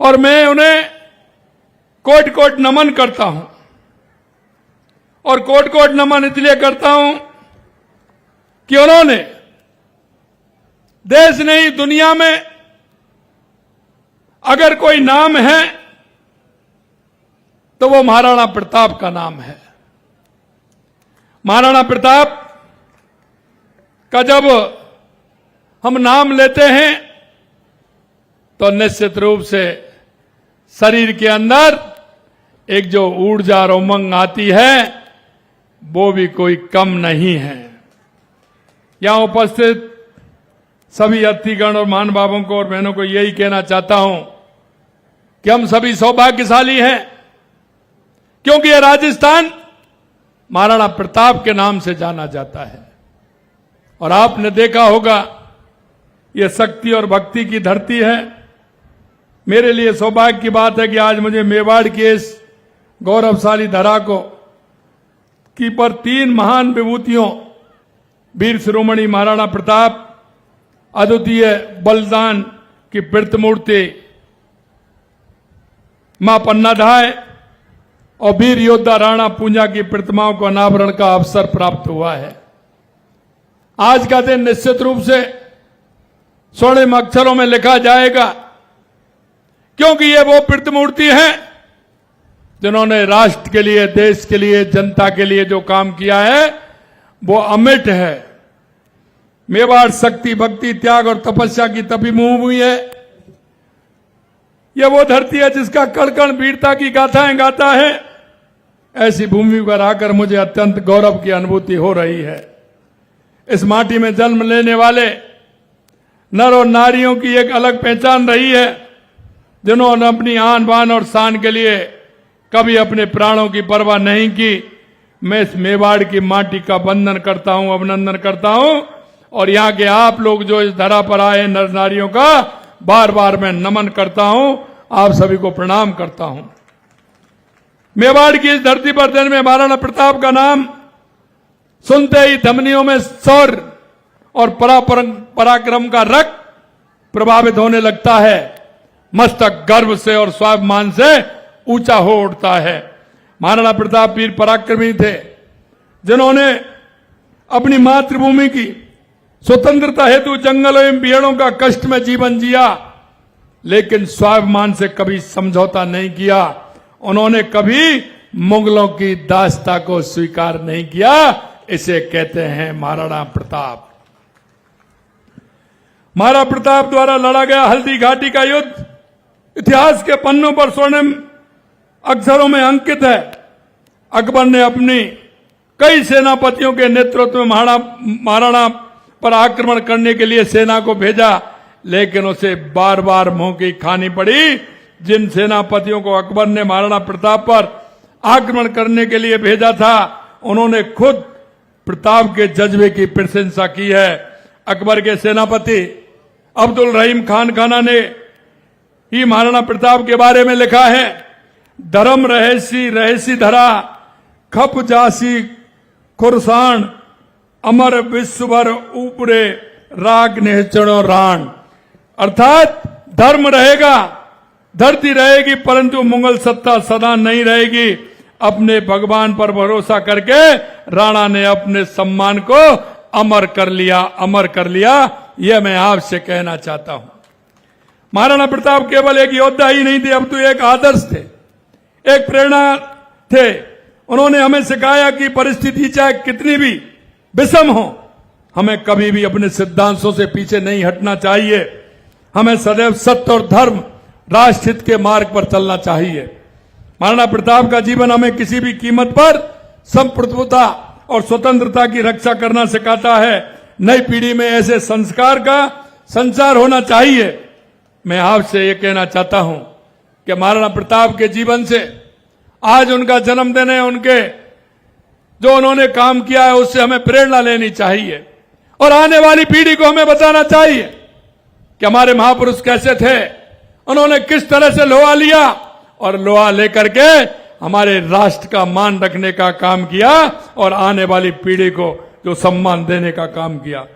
और मैं उन्हें कोट कोट नमन करता हूं। और कोट कोट नमन इसलिए करता हूं कि उन्होंने देश नहीं दुनिया में अगर कोई नाम है तो वो महाराणा प्रताप का नाम है। महाराणा प्रताप का जब हम नाम लेते हैं तो निश्चित रूप से शरीर के अंदर एक जो ऊर्जा और उमंग आती है वो भी कोई कम नहीं है। यहां उपस्थित सभी अतिथिगण और महानुभावों को और बहनों को यही कहना चाहता हूं कि हम सभी सौभाग्यशाली हैं, क्योंकि यह राजस्थान महाराणा प्रताप के नाम से जाना जाता है। और आपने देखा होगा यह शक्ति और भक्ति की धरती है। मेरे लिए सौभाग्य की बात है कि आज मुझे मेवाड़ की इस गौरवशाली धरा को की पर 3 महान विभूतियों वीर शिरोमणि महाराणा प्रताप, अद्वितीय बलिदान की प्रतिमूर्ति मां पन्नाधाय और वीर योद्धा राणा पूंजा की प्रतिमाओं को अनावरण का अवसर प्राप्त हुआ है। आज का दिन निश्चित रूप से स्वर्णिम अक्षरों में लिखा जाएगा, क्योंकि ये वो प्रतिमूर्ति है जिन्होंने राष्ट्र के लिए, देश के लिए, जनता के लिए जो काम किया है वो अमिट है। मेवाड़ शक्ति, भक्ति, त्याग और तपस्या की तपभूमि है। यह वो धरती है जिसका कण कण वीरता की गाथाएं गाता है। ऐसी भूमि पर आकर मुझे अत्यंत गौरव की अनुभूति हो रही है। इस माटी में जन्म लेने वाले नर और नारियों की एक अलग पहचान रही है, जिन्होंने अपनी आन बान और शान के लिए कभी अपने प्राणों की परवाह नहीं की। मैं इस मेवाड़ की माटी का वंदन करता हूं, अभिनंदन करता हूं, और यहां के आप लोग जो इस धरा पर आए नर नारियों का बार बार मैं नमन करता हूं, आप सभी को प्रणाम करता हूं। मेवाड़ की इस धरती पर जन्मे महाराणा प्रताप का नाम सुनते ही धमनियों में शौर्य और पराक्रम का रक्त प्रभावित होने लगता है। मस्तक गर्व से और स्वाभिमान से ऊंचा हो उठता है। महाराणा प्रताप वीर पराक्रमी थे, जिन्होंने अपनी मातृभूमि की स्वतंत्रता हेतु जंगलों एवं पेड़ों का कष्ट में जीवन जिया, लेकिन स्वाभिमान से कभी समझौता नहीं किया। उन्होंने कभी मुगलों की दासता को स्वीकार नहीं किया। इसे कहते हैं महाराणा प्रताप। महाराणा प्रताप द्वारा लड़ा गया हल्दी घाटी का युद्ध इतिहास के पन्नों पर स्वर्णिम अक्षरों में अंकित है। अकबर ने अपनी कई सेनापतियों के नेतृत्व में महाराणा पर आक्रमण करने के लिए सेना को भेजा, लेकिन उसे बार बार मुंह की खानी पड़ी। जिन सेनापतियों को अकबर ने महाराणा प्रताप पर आक्रमण करने के लिए भेजा था, उन्होंने खुद प्रताप के जज्बे की प्रशंसा की है। अकबर के सेनापति अब्दुल रहीम खान खाना ने ही महाराणा प्रताप के बारे में लिखा है, धर्म रहसी रहसी धरा, खप जासी खुरसान, अमर विश्वभर ऊपरे राग निहचणो राण। अर्थात धर्म रहेगा, धरती रहेगी, परंतु मुगल सत्ता सदा नहीं रहेगी। अपने भगवान पर भरोसा करके राणा ने अपने सम्मान को अमर कर लिया, अमर कर लिया। यह मैं आपसे कहना चाहता हूं। महाराणा प्रताप केवल एक योद्धा ही नहीं थे, अब तो एक आदर्श थे, एक प्रेरणा थे। उन्होंने हमें सिखाया कि परिस्थिति चाहे कितनी भी विषम हो, हमें कभी भी अपने सिद्धांतों से पीछे नहीं हटना चाहिए। हमें सदैव सत्य और धर्म, राष्ट्रहित के मार्ग पर चलना चाहिए। महाराणा प्रताप का जीवन हमें किसी भी कीमत पर संप्रभुता और स्वतंत्रता की रक्षा करना सिखाता है। नई पीढ़ी में ऐसे संस्कार का संचार होना चाहिए। मैं आपसे ये कहना चाहता हूं कि महाराणा प्रताप के जीवन से, आज उनका जन्मदिन है, उनके जो उन्होंने काम किया है उससे हमें प्रेरणा लेनी चाहिए, और आने वाली पीढ़ी को हमें बताना चाहिए कि हमारे महापुरुष कैसे थे, उन्होंने किस तरह से लोहा लिया और लोहा लेकर के हमारे राष्ट्र का मान रखने का काम किया और आने वाली पीढ़ी को जो सम्मान देने का काम किया।